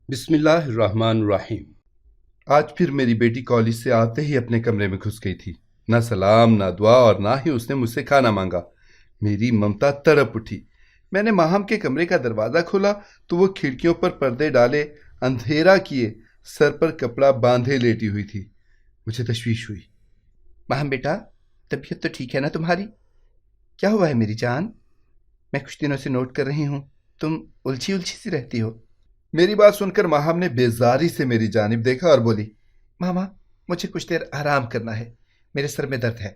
بسم اللہ الرحمن الرحیم۔ آج پھر میری بیٹی کالج سے آتے ہی اپنے کمرے میں گھس گئی تھی۔ نہ سلام، نہ دعا، اور نہ ہی اس نے مجھ سے کھانا مانگا۔ میری ممتا تڑپ اٹھی۔ میں نے ماہم کے کمرے کا دروازہ کھولا تو وہ کھڑکیوں پر پردے ڈالے، اندھیرا کیے، سر پر کپڑا باندھے لیٹی ہوئی تھی۔ مجھے تشویش ہوئی۔ ماہم بیٹا، طبیعت تو ٹھیک ہے نا تمہاری؟ کیا ہوا ہے میری جان؟ میں کچھ دنوں سے نوٹ کر رہی ہوں، تم الجھی الجھی سی رہتی ہو۔ میری بات سن کر ماہم نے بیزاری سے میری جانب دیکھا اور بولی، ماما مجھے کچھ دیر آرام کرنا ہے، میرے سر میں درد ہے۔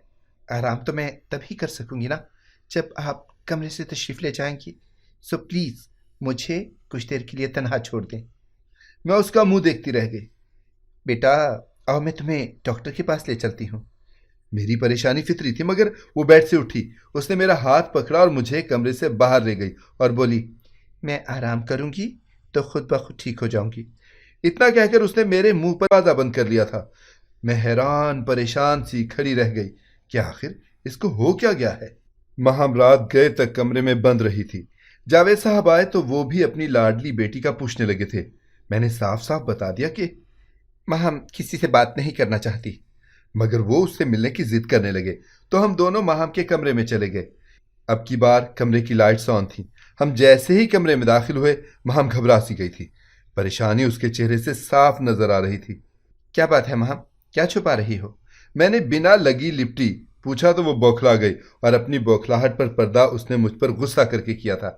آرام تو میں تبھی کر سکوں گی نا جب آپ کمرے سے تشریف لے جائیں گی، سو پلیز مجھے کچھ دیر کے لیے تنہا چھوڑ دیں۔ میں اس کا منہ دیکھتی رہ گئی۔ بیٹا آؤ، میں تمہیں ڈاکٹر کے پاس لے چلتی ہوں۔ میری پریشانی فطری تھی، مگر وہ بیڈ سے اٹھی، اس نے میرا ہاتھ پکڑا اور مجھے کمرے سے باہر لے گئی اور بولی، میں آرام کروں گی تو خود بخود ٹھیک ہو جاؤں گی۔ اتنا کہہ کر اس نے میرے منہ پر دروازہ بند کر لیا تھا۔ میں حیران پریشان سی کھڑی رہ گئی کہ آخر اس کو ہو کیا گیا ہے۔ ماہم رات گئے تک کمرے میں بند رہی تھی۔ جاوید صاحب آئے تو وہ بھی اپنی لاڈلی بیٹی کا پوچھنے لگے تھے۔ میں نے صاف صاف بتا دیا کہ ماہم کسی سے بات نہیں کرنا چاہتی، مگر وہ اس سے ملنے کی ضد کرنے لگے تو ہم دونوں ماہم کے کمرے میں چلے گئے۔ اب کی بار کمرے کی لائٹس آن تھیں۔ ہم جیسے ہی کمرے میں داخل ہوئے، ماہم گھبرا سی گئی تھی۔ پریشانی اس کے چہرے سے صاف نظر آ رہی تھی۔ کیا بات ہے ماہم، کیا چھپا رہی ہو؟ میں نے بنا لگی لپٹی پوچھا تو وہ بوکھلا گئی، اور اپنی بوکھلاہٹ پر پردہ اس نے مجھ پر غصہ کر کے کیا تھا۔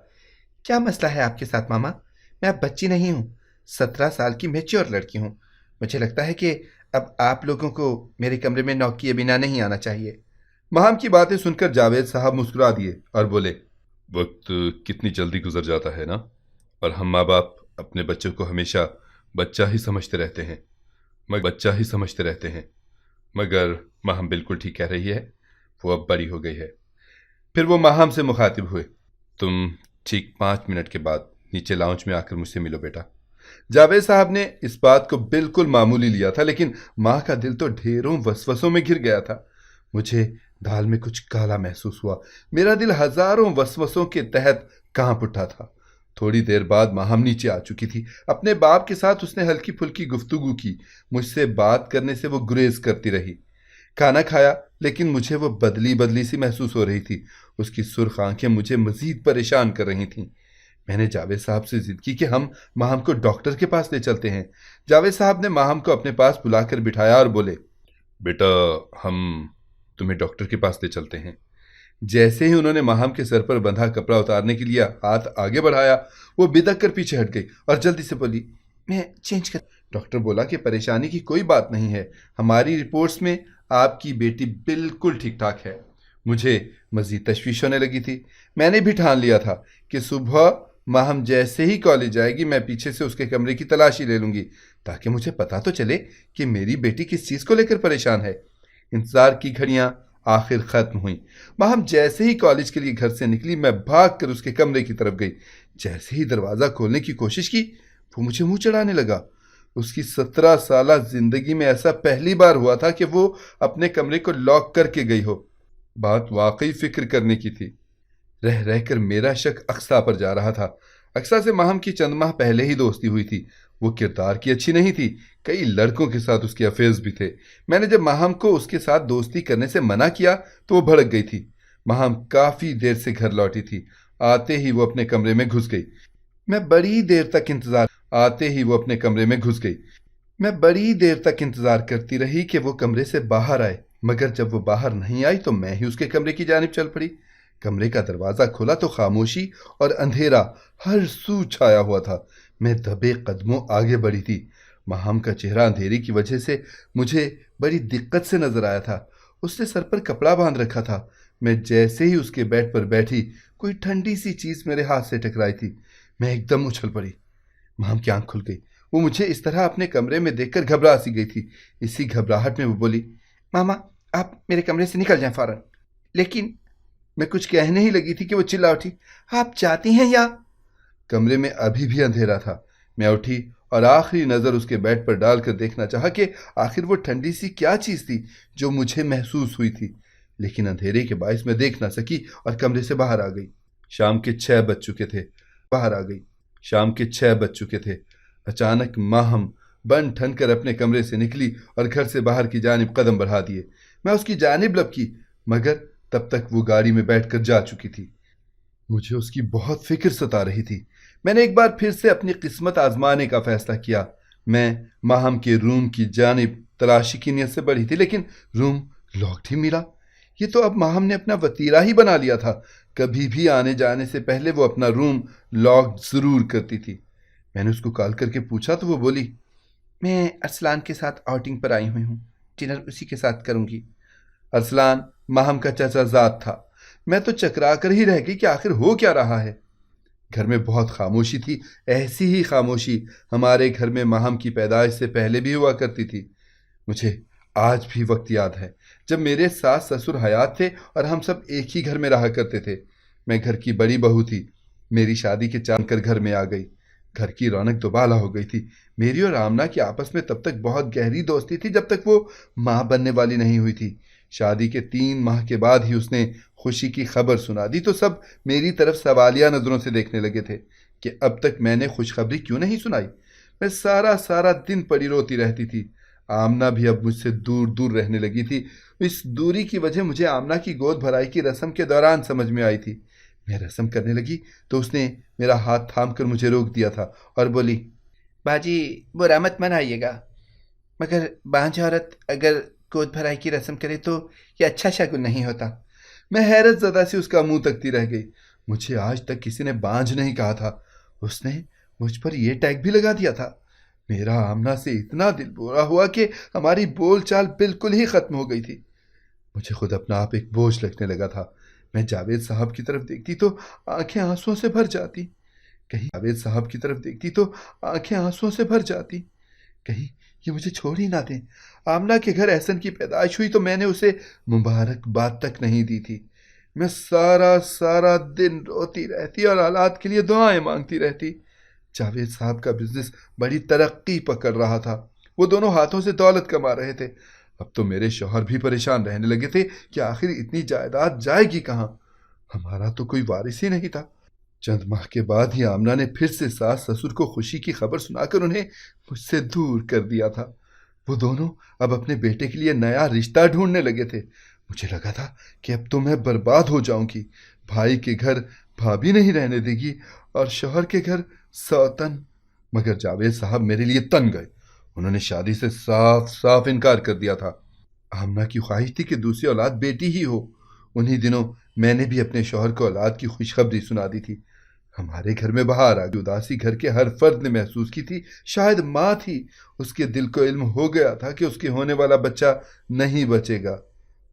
کیا مسئلہ ہے آپ کے ساتھ ماما؟ میں اب بچی نہیں ہوں، 17 سال کی میچور لڑکی ہوں۔ مجھے لگتا ہے کہ اب آپ لوگوں کو میرے کمرے میں نوک کیے بنا نہیں آنا چاہیے۔ ماہم کی باتیں سن کر جاوید صاحب مسکرا دیے اور بولے، وقت کتنی جلدی گزر جاتا ہے نا، اور ہم ماں باپ اپنے بچوں کو ہمیشہ بچہ ہی سمجھتے رہتے ہیں، مگر ماہم بالکل ٹھیک کہہ رہی ہے، وہ اب بڑی ہو گئی ہے۔ پھر وہ ماہم سے مخاطب ہوئے، تم ٹھیک 5 منٹ کے بعد نیچے لاؤنج میں آ کر مجھ سے ملو بیٹا۔ جاوید صاحب نے اس بات کو بالکل معمولی لیا تھا، لیکن ماں کا دل تو ڈھیروں وسوسوں میں گھر گیا تھا۔ مجھے دال میں کچھ کالا محسوس ہوا۔ میرا دل ہزاروں وسوسوں کے تحت کانپ اٹھا تھا۔ تھوڑی دیر بعد ماہم نیچے آ چکی تھی۔ اپنے باپ کے ساتھ اس نے ہلکی پھلکی گفتگو کی۔ مجھ سے بات کرنے سے وہ گریز کرتی رہی۔ کھانا کھایا، لیکن مجھے وہ بدلی بدلی سی محسوس ہو رہی تھی۔ اس کی سرخ آنکھیں مجھے مزید پریشان کر رہی تھیں۔ میں نے جاوید صاحب سے ضد کی کہ ہم ماہم کو ڈاکٹر کے پاس لے چلتے ہیں۔ جاوید صاحب نے ماہم کو اپنے پاس بلا کر بٹھایا اور بولے، بیٹا ہم تمہیں ڈاکٹر کے پاس لے چلتے ہیں۔ جیسے ہی انہوں نے ماہم کے سر پر بندھا کپڑا اتارنے کے لیے ہاتھ آگے بڑھایا، وہ بدک کر پیچھے ہٹ گئی اور جلدی سے بولی، میں چینج کر۔ ڈاکٹر بولا کہ پریشانی کی کوئی بات نہیں ہے، ہماری رپورٹس میں آپ کی بیٹی بالکل ٹھیک ٹھاک ہے۔ مجھے مزید تشویش ہونے لگی تھی۔ میں نے بھی ٹھان لیا تھا کہ صبح ماہم جیسے ہی کالج جائے گی، میں پیچھے سے اس کے کمرے کی تلاشی لے لوں گی، تاکہ مجھے پتا تو چلے کہ میری بیٹی کس چیز کو لے کر پریشان ہے۔ انتظار کی گھڑیاں آخر ختم ہوئیں۔ ماہم جیسے ہی کالج کے لیے گھر سے نکلی، میں بھاگ کر اس کے کمرے کی طرف گئی۔ جیسے ہی دروازہ کھولنے کی کوشش کی، وہ مجھے منہ چڑھانے لگا۔ اس کی 17 سالہ زندگی میں ایسا پہلی بار ہوا تھا کہ وہ اپنے کمرے کو لاک کر کے گئی ہو۔ بات واقعی فکر کرنے کی تھی۔ رہ رہ کر میرا شک اقصیٰ پر جا رہا تھا۔ اقصیٰ سے ماہم کی چند ماہ پہلے ہی دوستی ہوئی تھی۔ وہ کردار کی اچھی نہیں تھی، کئی لڑکوں کے ساتھ اس کے افیئرز بھی تھے۔ میں نے جب ماہم کو اس کے ساتھ دوستی کرنے سے منع کیا تو وہ بھڑک گئی تھی۔ ماہم کافی دیر سے گھر لوٹی تھی۔ آتے ہی وہ اپنے کمرے میں گھس گئی۔ میں بڑی دیر تک کرتی رہی کہ وہ کمرے سے باہر آئے، مگر جب وہ باہر نہیں آئی تو میں ہی اس کے کمرے کی جانب چل پڑی۔ کمرے کا دروازہ کھولا تو خاموشی اور اندھیرا ہر سو چھایا ہوا تھا۔ میں دبے قدموں آگے بڑھی تھی۔ ماہم کا چہرہ اندھیرے کی وجہ سے مجھے بڑی دقت سے نظر آیا تھا۔ اس نے سر پر کپڑا باندھ رکھا تھا۔ میں جیسے ہی اس کے بیڈ پر بیٹھی، کوئی ٹھنڈی سی چیز میرے ہاتھ سے ٹکرائی تھی۔ میں ایک دم اچھل پڑی۔ ماہم کی آنکھ کھل گئی۔ وہ مجھے اس طرح اپنے کمرے میں دیکھ کر گھبرا سی گئی تھی۔ اسی گھبراہٹ میں وہ بولی، ماما آپ میرے کمرے سے نکل جائیں فوراً۔ لیکن میں کچھ کہنے ہی لگی تھی کہ وہ چلا اٹھی، آپ جاتی ہیں یا؟ کمرے میں ابھی بھی اندھیرا تھا۔ میں اٹھی اور آخری نظر اس کے بیڈ پر ڈال کر دیکھنا چاہا کہ آخر وہ ٹھنڈی سی کیا چیز تھی جو مجھے محسوس ہوئی تھی، لیکن اندھیرے کے باعث میں دیکھ نہ سکی اور کمرے سے باہر آ گئی۔ شام کے 6 بج چکے تھے۔ اچانک ماہم بن ٹھن کر اپنے کمرے سے نکلی اور گھر سے باہر کی جانب قدم بڑھا دیے۔ میں اس کی جانب لپکی مگر تب تک وہ گاڑی میں بیٹھ کر جا چکی تھی۔ مجھے اس کی بہت فکر ستا رہی تھی۔ میں نے ایک بار پھر سے اپنی قسمت آزمانے کا فیصلہ کیا۔ میں ماہم کے روم کی جانب تلاشی کی نیت سے بڑھی تھی لیکن روم لاکڈ ہی ملا۔ یہ تو اب ماہم نے اپنا وتیرہ ہی بنا لیا تھا۔ کبھی بھی آنے جانے سے پہلے وہ اپنا روم لاکڈ ضرور کرتی تھی۔ میں نے اس کو کال کر کے پوچھا تو وہ بولی، میں ارسلان کے ساتھ آؤٹنگ پر آئی ہوئی ہوں، ڈنر اسی کے ساتھ کروں گی۔ ارسلان ماہم کا چچا زاد تھا۔ میں تو چکرا کر ہی رہ گئی کہ آخر ہو کیا رہا ہے۔ گھر میں بہت خاموشی تھی۔ ایسی ہی خاموشی ہمارے گھر میں ماہم کی پیدائش سے پہلے بھی ہوا کرتی تھی۔ مجھے آج بھی وقت یاد ہے جب میرے ساس سسر حیات تھے اور ہم سب ایک ہی گھر میں رہا کرتے تھے۔ میں گھر کی بڑی بہو تھی۔ میری شادی کے چاند کر گھر میں آ گئی۔ گھر کی رونق دوبالا ہو گئی تھی۔ میری اور آمنہ کی آپس میں تب تک بہت گہری دوستی تھی جب تک وہ ماں بننے والی نہیں ہوئی تھی۔ شادی کے 3 ماہ کے بعد ہی اس نے خوشی کی خبر سنا دی تو سب میری طرف سوالیہ نظروں سے دیکھنے لگے تھے کہ اب تک میں نے خوشخبری کیوں نہیں سنائی۔ میں سارا دن پڑی روتی رہتی تھی۔ آمنہ بھی اب مجھ سے دور دور رہنے لگی تھی۔ اس دوری کی وجہ مجھے آمنہ کی گود بھرائی کی رسم کے دوران سمجھ میں آئی تھی۔ میں رسم کرنے لگی تو اس نے میرا ہاتھ تھام کر مجھے روک دیا تھا اور بولی، باجی برا مت منائیے گا، مگر بانجھ عورت اگر گود بھرائی کی رسم کرے تو یہ اچھا شگن نہیں ہوتا۔ میں حیرت زدہ سے اس کا منہ تکتی رہ گئی۔ مجھے آج تک کسی نے بانجھ نہیں کہا تھا۔ اس نے مجھ پر یہ ٹیگ بھی لگا دیا تھا۔ میرا آمنہ سے اتنا دل برا ہوا کہ ہماری بول چال بالکل ہی ختم ہو گئی تھی۔ مجھے خود اپنا آپ ایک بوجھ لگنے لگا تھا۔ میں جاوید صاحب کی طرف دیکھتی تو آنکھیں آنسوؤں سے بھر جاتی۔ کہیں یہ مجھے چھوڑ ہی نہ دیں۔ آمنہ کے گھر احسن کی پیدائش ہوئی تو میں نے اسے مبارکباد تک نہیں دی تھی۔ میں سارا دن روتی رہتی اور حالات کے لیے دعائیں مانگتی رہتی۔ جاوید صاحب کا بزنس بڑی ترقی پکڑ رہا تھا۔ وہ دونوں ہاتھوں سے دولت کما رہے تھے۔ اب تو میرے شوہر بھی پریشان رہنے لگے تھے کہ آخر اتنی جائیداد جائے گی کہاں؟ ہمارا تو کوئی وارث ہی نہیں تھا۔ چند ماہ کے بعد ہی آمنہ نے پھر سے ساس سسر کو خوشی کی خبر سنا کر انہیں مجھ سے دور کر دیا تھا۔ وہ دونوں اب اپنے بیٹے کے لیے نیا رشتہ ڈھونڈنے لگے تھے۔ مجھے لگا تھا کہ اب تو میں برباد ہو جاؤں گی۔ بھائی کے گھر بھابھی نہیں رہنے دے گی اور شوہر کے گھر سوتن۔ مگر جاوید صاحب میرے لیے تن گئے۔ انہوں نے شادی سے صاف انکار کر دیا تھا۔ آمنہ کی خواہش تھی کہ دوسری اولاد بیٹی ہی ہو۔ انہی دنوں میں نے بھی اپنے شوہر کو اولاد کی خوشخبری سنا دی تھی۔ ہمارے گھر میں بہار آ گئی۔ اداسی گھر کے ہر فرد نے محسوس کی تھی۔ شاید ماں تھی۔ اس کے دل کو علم ہو گیا تھا کہ اس کے ہونے والا بچہ نہیں بچے گا۔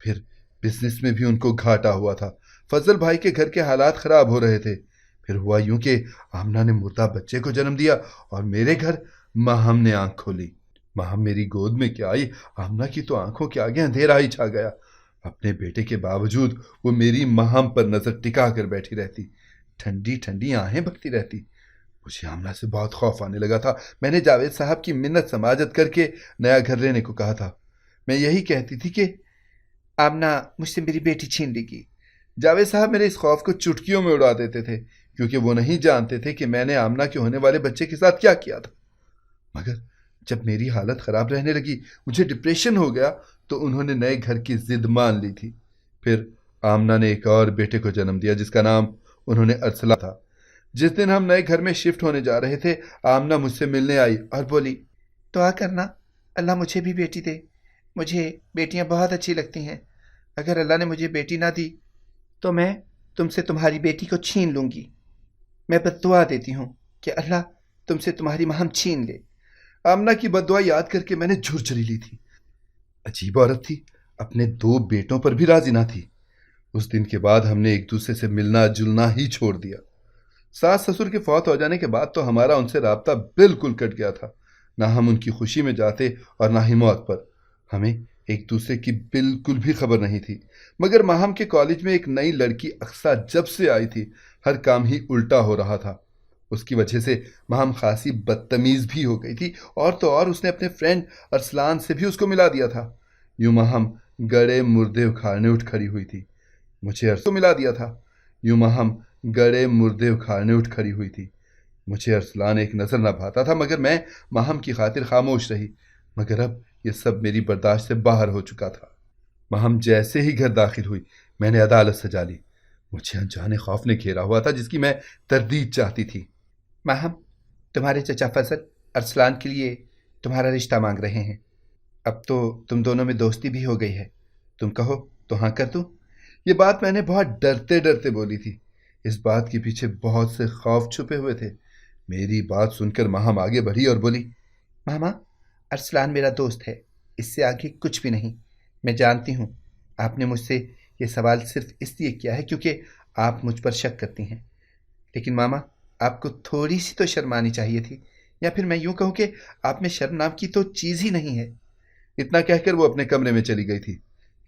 پھر بزنس میں بھی ان کو گھاٹا ہوا تھا۔ فضل بھائی کے گھر کے حالات خراب ہو رہے تھے۔ پھر ہوا یوں کہ آمنہ نے مردہ بچے کو جنم دیا اور میرے گھر ماہم نے آنکھ کھولی۔ ماہم میری گود میں کیا آئی، آمنہ کی تو آنکھوں کے آگے اندھیرا ہی چھا گیا۔ اپنے بیٹے کے باوجود وہ میری ماہم پر نظر ٹکا کر بیٹھی رہتی، ٹھنڈی آہیں بھرتی رہتی۔ مجھے آمنہ سے بہت خوف آنے لگا تھا۔ میں نے جاوید صاحب کی منت سماجت کر کے نیا گھر لینے کو کہا تھا۔ میں یہی کہتی تھی کہ آمنہ مجھ سے میری بیٹی چھین لے گی۔ جاوید صاحب میرے اس خوف کو چٹکیوں میں اڑا دیتے تھے کیونکہ وہ نہیں جانتے تھے کہ میں نے آمنہ کے ہونے والے بچے کے ساتھ کیا کیا تھا۔ مگر جب میری حالت خراب رہنے لگی، مجھے ڈپریشن ہو گیا، تو انہوں نے نئے گھر کی ضد مان لی تھی۔ پھر آمنہ نے ایک اور بیٹے کو جنم دیا جس کا نام انہوں نے ارسلان تھا۔ جس دن ہم نئے گھر میں شفٹ ہونے جا رہے تھے، آمنہ مجھ سے ملنے آئی اور بولی، دعا کرنا اللہ مجھے بھی بیٹی دے، مجھے بیٹیاں بہت اچھی لگتی ہیں۔ اگر اللہ نے مجھے بیٹی نہ دی تو میں تم سے تمہاری بیٹی کو چھین لوں گی۔ میں بد دعا دیتی ہوں کہ اللہ تم سے تمہاری مہم چھین لے۔ آمنہ کی بد دعا یاد کر کے میں نے جھرجھری لی تھی۔ عجیب عورت تھی، اپنے 2 بیٹوں پر بھی راضی نہ تھی۔ اس دن کے بعد ہم نے ایک دوسرے سے ملنا جلنا ہی چھوڑ دیا۔ ساس سسر کے فوت ہو جانے کے بعد تو ہمارا ان سے رابطہ بالکل کٹ گیا تھا۔ نہ ہم ان کی خوشی میں جاتے اور نہ ہی موت پر۔ ہمیں ایک دوسرے کی بالکل بھی خبر نہیں تھی۔ مگر ماہم کے کالج میں ایک نئی لڑکی اقصیٰ جب سے آئی تھی، ہر کام ہی الٹا ہو رہا تھا۔ اس کی وجہ سے ماہم خاصی بدتمیز بھی ہو گئی تھی، اور تو اور اس نے اپنے فرینڈ ارسلان سے بھی اس کو ملا دیا تھا۔ یوں ماہم گڑے مردے اکھاڑنے اٹھ کھڑی ہوئی تھی۔ مجھے ارسلان ملا دیا تھا۔ یوں ماہم گڑے مردے اکھاڑنے اٹھ کھڑی ہوئی تھی۔ مجھے ارسلان ایک نظر نہ بھاتا تھا، مگر میں ماہم کی خاطر خاموش رہی۔ مگر اب یہ سب میری برداشت سے باہر ہو چکا تھا۔ ماہم جیسے ہی گھر داخل ہوئی، میں نے عدالت سجا لی۔ مجھے انجانے خوف نے گھیرا ہوا تھا جس کی میں تردید چاہتی تھی۔ ماہم، تمہارے چچا فضل ارسلان کے لیے تمہارا رشتہ مانگ رہے ہیں۔ اب تو تم دونوں میں دوستی بھی ہو گئی ہے، تم کہو تو ہاں کر دوں۔ یہ بات میں نے بہت ڈرتے ڈرتے بولی تھی۔ اس بات کے پیچھے بہت سے خوف چھپے ہوئے تھے۔ میری بات سن کر ماہم آگے بڑھی اور بولی، ماما، ارسلان میرا دوست ہے، اس سے آگے کچھ بھی نہیں۔ میں جانتی ہوں آپ نے مجھ سے یہ سوال صرف اس لیے کیا ہے کیونکہ آپ مجھ پر شک کرتی ہیں، لیکن ماما آپ کو تھوڑی سی تو شرم آنی چاہیے تھی، یا پھر میں یوں کہوں کہ آپ میں شرم نام کی تو چیز ہی نہیں ہے۔ اتنا کہہ کر وہ اپنے کمرے میں چلی گئی تھی،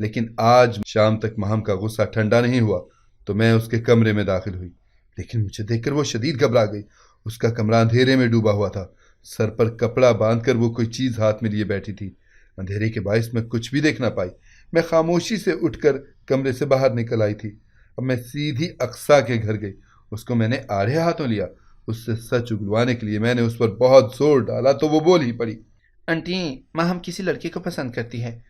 لیکن آج شام تک ماہم کا غصہ ٹھنڈا نہیں ہوا تو میں اس کے کمرے میں داخل ہوئی، لیکن مجھے دیکھ کر وہ شدید گھبرا گئی۔ اس کا کمرہ اندھیرے میں ڈوبا ہوا تھا، سر پر کپڑا باندھ کر وہ کوئی چیز ہاتھ میں لیے بیٹھی تھی۔ اندھیرے کے باعث میں کچھ بھی دیکھ نہ پائی۔ میں خاموشی سے اٹھ کر کمرے سے باہر نکل آئی تھی۔ اب میں سیدھی اقصیٰ کے گھر گئی۔ اس کو میں نے آڑے ہاتھوں لیا۔ اس سے سچ اگلوانے کے لیے میں نے اس پر بہت زور ڈالا تو وہ بول ہی پڑی، انٹی، ماہم کسی لڑکے کو پسند کرتی ہے،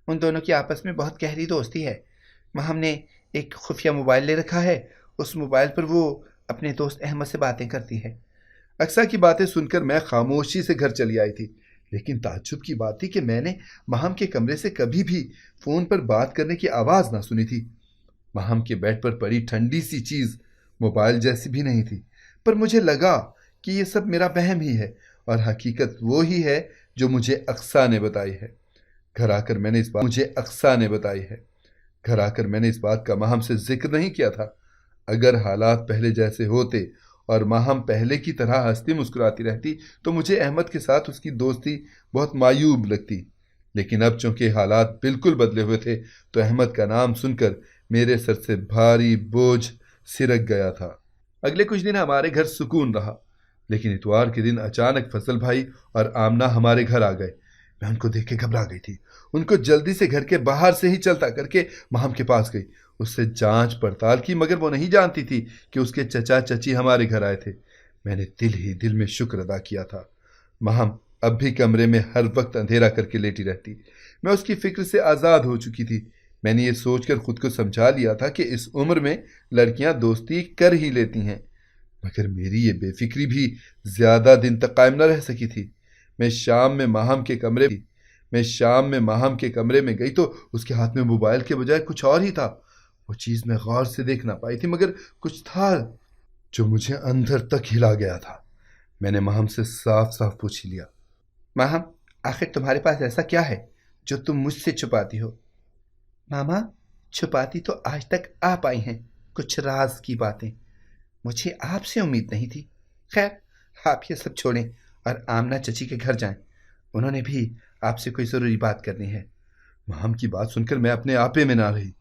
ان دونوں کی آپس میں بہت گہری دوستی ہے۔ ماہم نے ایک خفیہ موبائل لے رکھا ہے، اس موبائل پر وہ اپنے دوست احمد سے باتیں کرتی ہے۔ اقصیٰ کی باتیں سن کر میں خاموشی سے گھر چلی آئی تھی، لیکن تعجب کی بات تھی کہ میں نے ماہم کے کمرے سے کبھی بھی فون پر بات کرنے کی آواز نہ سنی تھی۔ ماہم کے بیڈ پر پڑی ٹھنڈی سی چیز موبائل جیسی بھی نہیں تھی، پر مجھے لگا کہ یہ سب میرا وہم ہی ہے اور حقیقت وہی ہے جو مجھے اقصیٰ نے بتائی ہے۔ گھر آ کر میں نے اس بات کا ماہم سے ذکر نہیں کیا تھا۔ اگر حالات پہلے جیسے ہوتے اور ماہم پہلے کی طرح ہنستی مسکراتی رہتی تو مجھے احمد کے ساتھ اس کی دوستی بہت معیوب لگتی، لیکن اب چونکہ حالات بالکل بدلے ہوئے تھے تو احمد کا نام سن کر میرے سر سے بھاری بوجھ سرک گیا تھا۔ اگلے کچھ دن ہمارے گھر سکون رہا، لیکن اتوار کے دن اچانک فضل بھائی اور آمنہ ہمارے گھر آ گئے۔ میں ان کو دیکھ کے گھبرا گئی تھی۔ ان کو جلدی سے گھر کے باہر سے ہی چلتا کر کے ماہم کے پاس گئی، اس سے جانچ پڑتال کی، مگر وہ نہیں جانتی تھی کہ اس کے چچا چچی ہمارے گھر آئے تھے۔ میں نے دل ہی دل میں شکر ادا کیا تھا۔ ماہم اب بھی کمرے میں ہر وقت اندھیرا کر کے لیٹی رہتی۔ میں اس کی فکر سے آزاد ہو چکی تھی۔ میں نے یہ سوچ کر خود کو سمجھا لیا تھا کہ اس عمر میں لڑکیاں دوستی کر ہی لیتی ہیں، مگر میری یہ بے فکری بھی زیادہ دن تک قائم نہ رہ سکی تھی۔ میں شام میں ماہم کے کمرے میں گئی تو اس کے ہاتھ میں موبائل کے بجائے کچھ اور ہی تھا۔ وہ چیز میں غور سے دیکھ نہ پائی تھی، مگر کچھ تھا جو مجھے اندر تک ہلا گیا تھا۔ میں نے ماہم سے صاف صاف پوچھ لیا، ماہم، آخر تمہارے پاس ایسا کیا ہے جو تم مجھ سے چھپاتی ہو؟ ماما، چھپاتی تو آج تک آپ آئی ہیں کچھ راز کی باتیں، مجھے آپ سے امید نہیں تھی۔ خیر، آپ یہ سب چھوڑیں اور آمنہ چچی کے گھر جائیں، انہوں نے بھی آپ سے کوئی ضروری بات کرنی ہے۔ ماہم کی بات سن کر میں اپنے آپے میں نہ رہی۔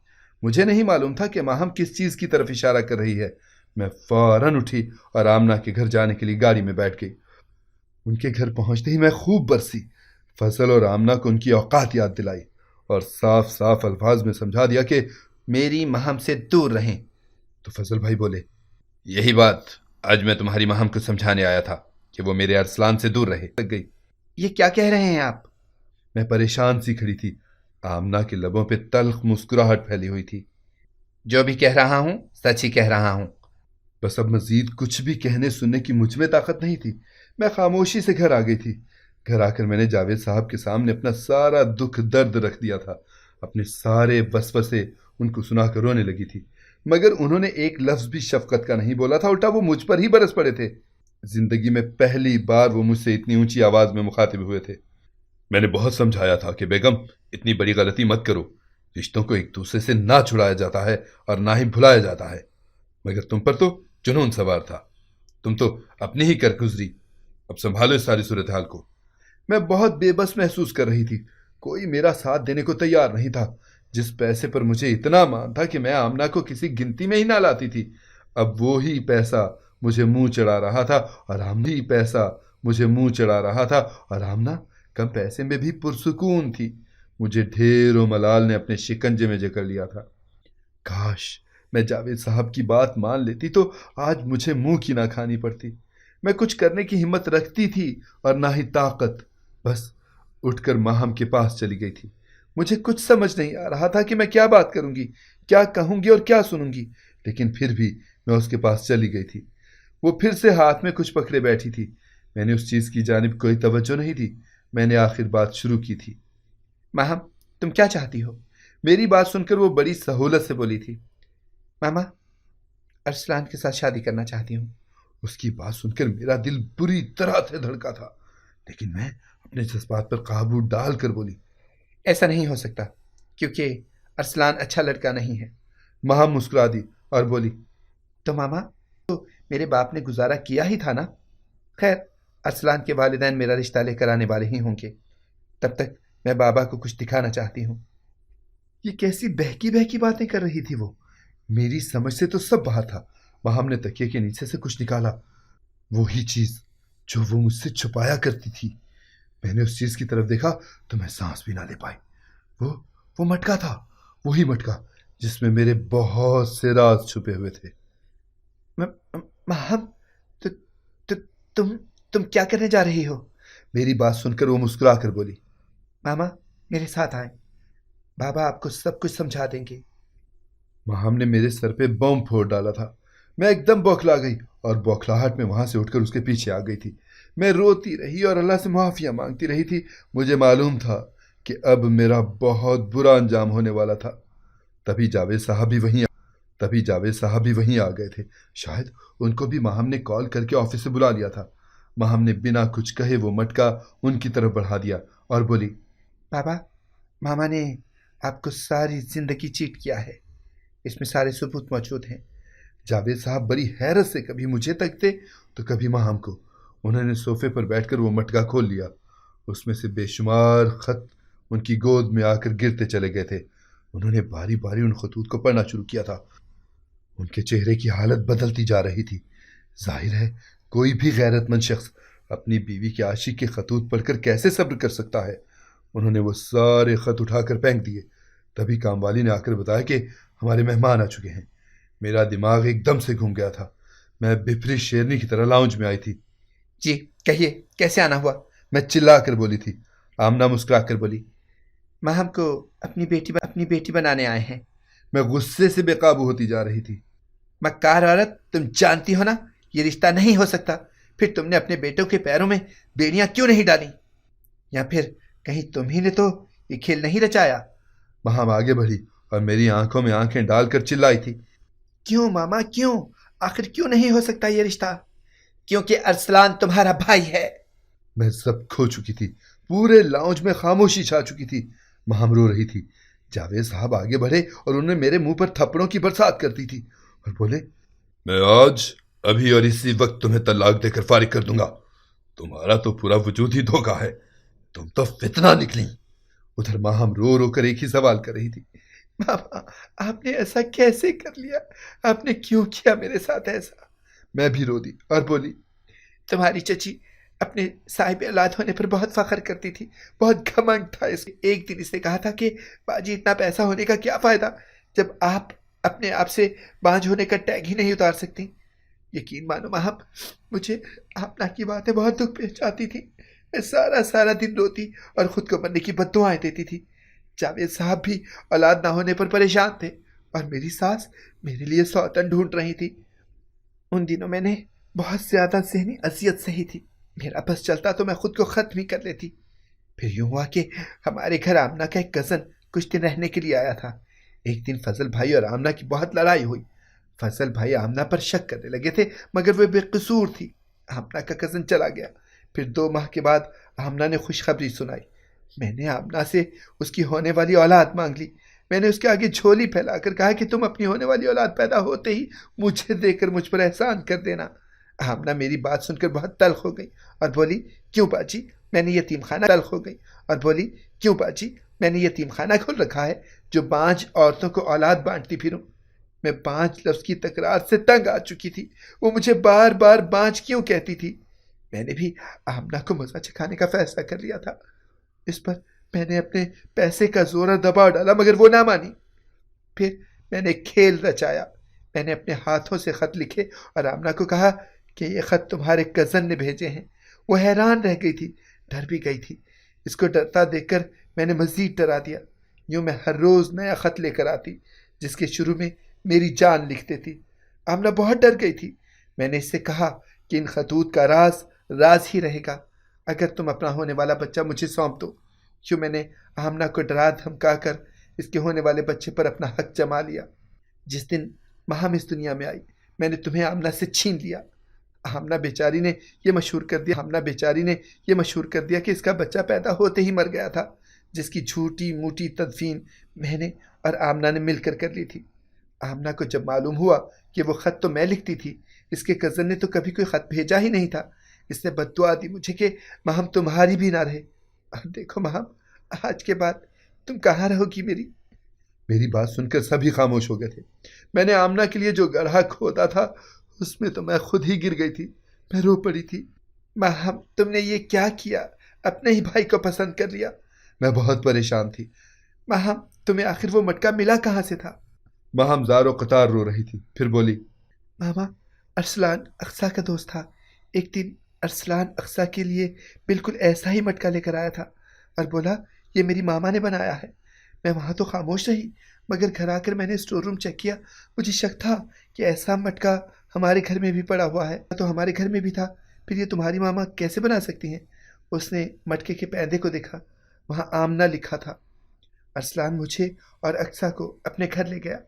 مجھے نہیں معلوم تھا کہ ماہم کس چیز کی طرف اشارہ کر رہی ہے۔ میں فوراً اٹھی اور آمنہ کے گھر جانے کے لیے گاڑی میں بیٹھ گئی۔ ان کے گھر پہنچتے ہی میں خوب برسی، فضل اور آمنہ کو ان کی اوقات یاد دلائی اور صاف صاف الفاظ میں سمجھا دیا کہ میری ماہم سے دور رہیں۔ تو فضل بھائی بولے، یہی بات آج میں تمہاری ماہم کو سمجھانے آیا تھا کہ وہ میرے ارسلان سے دور رہے۔ لگ گئی۔ یہ کیا کہہ رہے ہیں آپ؟ میں پریشان سی کھڑی تھی۔ آمنہ کے لبوں پہ تلخ مسکراہٹ پھیلی ہوئی تھی۔ جو بھی کہہ رہا ہوں سچ ہی کہہ رہا ہوں۔ بس اب مزید کچھ بھی کہنے سننے کی مجھ میں طاقت نہیں تھی۔ میں خاموشی سے گھر آ گئی تھی۔ گھر آ کر میں نے جاوید صاحب کے سامنے اپنا سارا دکھ درد رکھ دیا تھا، اپنے سارے وسوسے ان کو سنا کر رونے لگی تھی، مگر انہوں نے ایک لفظ بھی شفقت کا نہیں بولا تھا، الٹا وہ مجھ پر ہی برس پڑے تھے۔ زندگی میں پہلی بار وہ مجھ سے اتنی اونچی آواز میں مخاطب ہوئے تھے۔ میں نے بہت سمجھایا تھا کہ بیگم اتنی بڑی غلطی مت کرو، رشتوں کو ایک دوسرے سے نہ چھڑایا جاتا ہے اور نہ ہی بھلایا جاتا ہے، مگر تم پر تو جنون سوار تھا، تم تو اپنی ہی کر گزری، اب سنبھالو اس ساری صورتحال کو۔ میں بہت بے بس محسوس کر رہی تھی، کوئی میرا ساتھ دینے کو تیار نہیں تھا۔ جس پیسے پر مجھے اتنا مان تھا کہ میں آمنہ کو کسی گنتی میں ہی نہ لاتی تھی، اب وہی پیسہ مجھے منہ چڑھا رہا تھا اور آمنہ کم پیسے میں بھی پرسکون تھی۔ مجھے ڈھیر و ملال نے اپنے شکنجے میں جکڑ لیا تھا۔ کاش میں جاوید صاحب کی بات مان لیتی تو آج مجھے منہ کی نہ کھانی پڑتی۔ میں کچھ کرنے کی ہمت رکھتی تھی اور نہ ہی طاقت، بس اٹھ کر ماہم کے پاس چلی گئی تھی۔ مجھے کچھ سمجھ نہیں آ رہا تھا کہ میں کیا بات کروں گی، کیا کہوں گی اور کیا سنوں گی، لیکن پھر بھی میں اس کے پاس چلی گئی تھی۔ وہ پھر سے ہاتھ میں کچھ پکڑے بیٹھی تھی۔ میں نے اس چیز کی جانب کوئی توجہ نہیں دی۔ میں نے آخر بات شروع کی تھی۔ ماہم، تم کیا چاہتی ہو؟ میری بات سن کر وہ بڑی سہولت سے بولی تھی۔ ماما، ارسلان کے ساتھ شادی کرنا چاہتی ہوں۔ اس کی بات سن کر میرا دل بری طرح سے دھڑکا تھا، لیکن میں اپنے جذبات پر قابو ڈال کر بولی، ایسا نہیں ہو سکتا، کیونکہ ارسلان اچھا لڑکا نہیں ہے۔ ماہم مسکرا دی اور بولی، تو ماما، تو میرے باپ نے گزارا کیا ہی تھا نا۔ خیر، ارسلان کے والدین میرا رشتہ لے کر آنے والے ہی ہوں گے، تب تک میں بابا کو کچھ دکھانا چاہتی ہوں۔ یہ کیسی بہکی بہکی باتیں کر رہی تھی وہ؟ میری سمجھ سے تو سب باہر تھا۔ ماہم نے تکیے کے نیچے سے کچھ نکالا، وہی چیز جو وہ مجھ سے چھپایا کرتی تھی۔ میں نے اس چیز کی طرف دیکھا تو میں سانس بھی نہ لے پائی۔ وہ مٹکا تھا، وہی مٹکا جس میں میرے بہت سے راز چھپے ہوئے تھے۔ ماہم، تم کیا کرنے جا رہی ہو؟ میری بات سن کر وہ مسکرا کر بولی، ماما، میرے ساتھ آئیں، بابا آپ کو سب کچھ سمجھا دیں گے۔ ماہم نے میرے سر پہ بم پھوڑ ڈالا تھا۔ میں ایک دم بوکھلا گئی اور بوکھلاہٹ میں وہاں سے اٹھ کر اس کے پیچھے آ گئی تھی۔ میں روتی رہی اور اللہ سے معافیاں مانگتی رہی تھی۔ مجھے معلوم تھا کہ اب میرا بہت برا انجام ہونے والا تھا۔ تبھی جاوید صاحب بھی وہیں آ گئے تھے۔ شاید ان کو بھی ماہم نے کال کر کے آفس سے بلا لیا تھا۔ ماہم نے بنا کچھ کہے وہ مٹکا ان کی طرف بڑھا دیا اور بولی، بابا، ماما نے آپ کو ساری زندگی چیٹ کیا ہے، اس میں سارے ثبوت موجود ہیں۔ جاوید صاحب بڑی حیرت سے کبھی مجھے تکتے تو کبھی ماہم کو۔ انہوں نے صوفے پر بیٹھ کر وہ مٹکا کھول لیا۔ اس میں سے بے شمار خط ان کی گود میں آ کر گرتے چلے گئے تھے۔ انہوں نے باری باری ان خطوط کو پڑھنا شروع کیا تھا۔ ان کے چہرے کی حالت بدلتی جا رہی تھی۔ ظاہر ہے کوئی بھی غیرت مند شخص اپنی بیوی کے عاشق کے خطوط پڑھ کر کیسے صبر کر سکتا ہے۔ انہوں نے وہ سارے خط اٹھا کر پھینک دیے۔ تبھی کام والی نے آ کر بتایا کہ ہمارے مہمان آ چکے ہیں۔ میرا دماغ ایک دم سے گھوم گیا تھا۔ میں بپھری شیرنی کی طرح لاؤنج میں آئی تھی۔ جی کہیے، کیسے آنا ہوا؟ میں چلا کر بولی تھی۔ آمنہ مسکرا کر بولی، ماہم کو اپنی بیٹی بنانے آئے ہیں۔ میں غصے سے بے قابو ہوتی جا رہی تھی۔ مکار عورت، تم جانتی ہو نا یہ رشتہ نہیں ہو سکتا۔ پھر تم نے اپنے بیٹوں کے پیروں میں بیڑیاں کیوں نہیں ڈالی؟ یا پھر کہیں تم ہی نے تو یہ کھیل نہیں رچایا؟ ماہم آگے بڑھی اور میری آنکھوں میں آنکھیں ڈال کر چلائی تھی، کیوں ماما، کیوں؟ آخر کیوں نہیں ہو سکتا یہ رشتہ؟ کیونکہ ارسلان تمہارا بھائی ہے۔ میں سب کھو چکی تھی۔ پورے لاؤنج میں خاموشی چھا چکی تھی۔ ماہم رو رہی تھی۔ جاوید صاحب آگے بڑھے اور انہوں نے میرے منہ پر تھپڑوں کی برسات کر دی تھی اور بولے، میں آج ابھی اور اسی وقت تمہیں طلاق دے کر فارغ کر دوں گا۔ تمہارا تو پورا وجود ہی دھوکا ہے، تم تو فتنہ نکلی۔ ادھر ماہم رو رو کر ایک ہی سوال کر رہی تھی، ماما، آپ نے ایسا کیسے کر لیا؟ آپ نے کیوں کیا میرے ساتھ ایسا؟ میں بھی رو دی اور بولی، تمہاری چچی اپنے صاحب اولاد ہونے پر بہت فخر کرتی تھی، بہت گھمنڈ تھا اس۔ ایک دن اس نے کہا تھا کہ باجی اتنا پیسہ ہونے کا کیا فائدہ جب آپ اپنے آپ سے بانجھ ہونے کا ٹیگ ہی نہیں اتار سکتی۔ یقین مانو ماہم، مجھے آمنہ کی باتیں بہت دکھ پہنچاتی تھی۔ میں سارا دن روتی اور خود کو مرنے کی بد دعائیں دیتی تھی۔ جاوید صاحب بھی اولاد نہ ہونے پر پریشان تھے اور میری ساس میرے لیے سوتن ڈھونڈ رہی تھی۔ ان دنوں میں نے بہت زیادہ ذہنی اذیت سہی تھی۔ میرا بس چلتا تو میں خود کو ختم ہی کر لیتی۔ پھر یوں ہوا کہ ہمارے گھر آمنہ کا ایک کزن کچھ دن رہنے کے لیے آیا تھا۔ ایک دن فضل بھائی اور آمنہ کی بہت لڑائی ہوئی۔ فضل بھائی آمنہ پر شک کرنے لگے تھے، مگر وہ بے قصور تھی۔ آمنہ کا کزن چلا گیا۔ پھر 2 ماہ کے بعد آمنہ نے خوشخبری سنائی۔ میں نے آمنہ سے اس کی ہونے والی اولاد مانگ لی۔ میں نے اس کے آگے جھولی پھیلا کر کہا کہ تم اپنی ہونے والی اولاد پیدا ہوتے ہی مجھے دے کر مجھ پر احسان کر دینا۔ آمنہ میری بات سن کر بہت تلخ ہو گئی اور بولی، کیوں باجی؟ میں نے یتیم خانہ تلخ ہو گئی اور بولی، کیوں باجی؟ میں نے یتیم خانہ کھول رکھا ہے جو 5 عورتوں کو اولاد بانٹتی پھروں۔ میں 5 لفظ کی تکرار سے تنگ آ چکی تھی۔ وہ مجھے بار بار بانچ کیوں کہتی تھی؟ میں نے بھی آمنہ کو مزہ چکھانے کا فیصلہ کر لیا تھا۔ اس پر میں نے اپنے پیسے کا زور اور دباؤ ڈالا، مگر وہ نہ مانی۔ پھر میں نے کھیل رچایا۔ میں نے اپنے ہاتھوں سے خط لکھے اور آمنہ کو کہا کہ یہ خط تمہارے کزن نے بھیجے ہیں۔ وہ حیران رہ گئی تھی، ڈر بھی گئی تھی۔ اس کو ڈرتا دیکھ کر میں نے مزید ڈرا دیا۔ یوں میں ہر روز نیا خط لے کر آتی جس کے شروع میں میری جان لکھ دیتی۔ آمنہ بہت ڈر گئی تھی۔ میں نے اس سے کہا کہ ان خطوط کا راز ہی رہے گا اگر تم اپنا ہونے والا بچہ مجھے سونپ دو۔ کیوں میں نے آمنہ کو ڈرا دھمکا کر اس کے ہونے والے بچے پر اپنا حق جما لیا۔ جس دن مہم اس دنیا میں آئی میں نے تمہیں آمنہ سے چھین لیا۔ آمنہ بیچاری نے یہ مشہور کر دیا کہ اس کا بچہ پیدا ہوتے ہی مر گیا تھا، جس کی جھوٹی موٹی تدفین میں نے اور آمنہ نے مل کر لی تھی۔ آمنہ کو جب معلوم ہوا کہ وہ خط تو میں لکھتی تھی، اس کے کزن نے تو کبھی کوئی خط بھیجا ہی نہیں تھا، اس نے بد دعا دی مجھے کہ مہم تمہاری بھی نہ رہے۔ اور دیکھو مہم، آج کے بعد تم کہاں رہو گی میری بات سن کر سبھی خاموش ہو گئے تھے۔ میں نے آمنہ کے لیے جو گڑھا کھودا تھا اس میں تو میں خود ہی گر گئی تھی۔ میں رو پڑی تھی۔ مہم، تم نے یہ کیا کیا؟ اپنے ہی بھائی کو پسند کر لیا۔ میں بہت پریشان تھی۔ مہم، تمہیں آخر وہ مٹکا ملا کہاں سے تھا؟ مہم زار و قطار رو رہی تھی، پھر بولی، ماما، ارسلان اقصیٰ کا دوست تھا۔ ایک دن ارسلان اقصیٰ کے لیے بالکل ایسا ہی مٹکا لے کر آیا تھا اور بولا یہ میری ماما نے بنایا ہے۔ میں وہاں تو خاموش رہی، مگر گھر آ کر میں نے اسٹور روم چیک کیا۔ مجھے شک تھا کہ ایسا مٹکا ہمارے گھر میں بھی پڑا ہوا ہے، تو ہمارے گھر میں بھی تھا، پھر یہ تمہاری ماما کیسے بنا سکتی ہیں؟ اس نے مٹکے کے پیندے کو دیکھا، وہاں آمنہ لکھا تھا۔ ارسلان مجھے اور اقصیٰ کو اپنے گھر لے گیا۔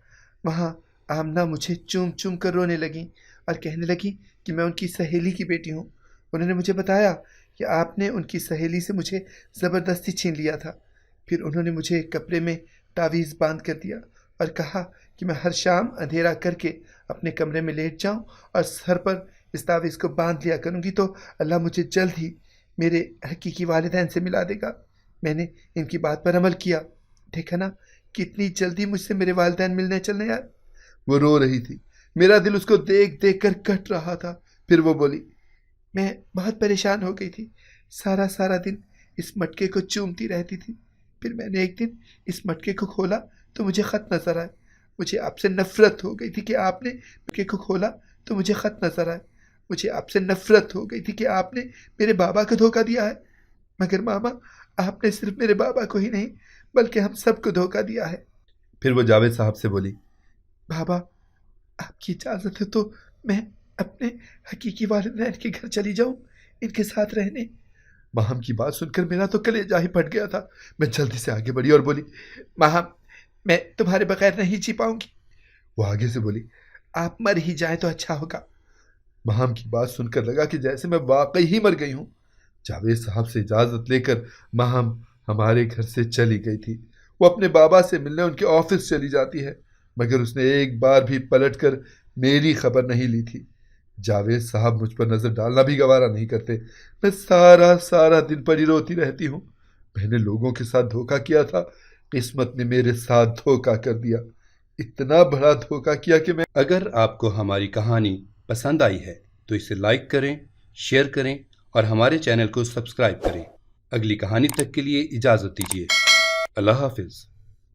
وہاں آمنہ مجھے چوم چوم کر رونے لگیں اور کہنے لگیں کہ میں ان کی سہیلی کی بیٹی ہوں۔ انہوں نے مجھے بتایا کہ آپ نے ان کی سہیلی سے مجھے زبردستی چھین لیا تھا۔ پھر انہوں نے مجھے کپڑے میں تعویذ باندھ کر دیا اور کہا کہ میں ہر شام اندھیرا کر کے اپنے کمرے میں لیٹ جاؤں اور سر پر اس تعویذ کو باندھ لیا کروں گی تو اللہ مجھے جلد ہی میرے حقیقی والدین سے ملا دے گا۔ میں نے ان کی بات پر عمل کیا۔ دیکھا نا کتنی جلدی مجھ سے میرے والدین ملنے چلنے آئے۔ وہ رو رہی تھی، میرا دل اس کو دیکھ دیکھ کر کٹ رہا تھا۔ پھر وہ بولی، میں بہت پریشان ہو گئی تھی، سارا دن اس مٹکے کو چومتی رہتی تھی۔ پھر میں نے ایک دن اس مٹکے کو کھولا تو مجھے خط نظر آئے۔ مجھے آپ سے نفرت ہو گئی تھی کہ آپ نے مٹکے کو کھولا تو مجھے خط نظر آئے۔ مجھے آپ سے نفرت ہو گئی تھی کہ آپ نے میرے بابا کو دھوکہ دیا ہے۔ مگر ماما، آپ نے صرف میرے بابا کو ہی نہیں بلکہ ہم سب کو دھوکہ دیا ہے۔ پھر وہ جاوید صاحب سے بولی، بابا، آپ کی اجازت ہے تو میں اپنے حقیقی والدین کے گھر چلی جاؤں ان کے ساتھ رہنے؟ مہم کی بات سن کر میرا تو کلیجہ ہی پھٹ گیا تھا۔ میں جلدی سے آگے بڑھی اور بولی، مہم، میں تمہارے بغیر نہیں جی پاؤں گی۔ وہ آگے سے بولی، آپ مر ہی جائیں تو اچھا ہوگا۔ مہم کی بات سن کر لگا کہ جیسے میں واقعی ہی مر گئی ہوں۔ جاوید صاحب سے اجازت لے کر مہم ہمارے گھر سے چلی گئی تھی۔ وہ اپنے بابا سے ملنے ان کے آفس چلی جاتی ہے، مگر اس نے ایک بار بھی پلٹ کر میری خبر نہیں لی تھی۔ جاوید صاحب مجھ پر نظر ڈالنا بھی گوارا نہیں کرتے۔ میں سارا دن پڑی روتی رہتی ہوں۔ میں نے لوگوں کے ساتھ دھوکہ کیا تھا، قسمت نے میرے ساتھ دھوکہ کر دیا، اتنا بڑا دھوکہ کیا کہ میں… اگر آپ کو ہماری کہانی پسند آئی ہے تو اسے لائک کریں، شیئر کریں اور ہمارے چینل کو سبسکرائب کریں۔ اگلی کہانی تک کے لیے اجازت دیجیے۔ اللہ حافظ۔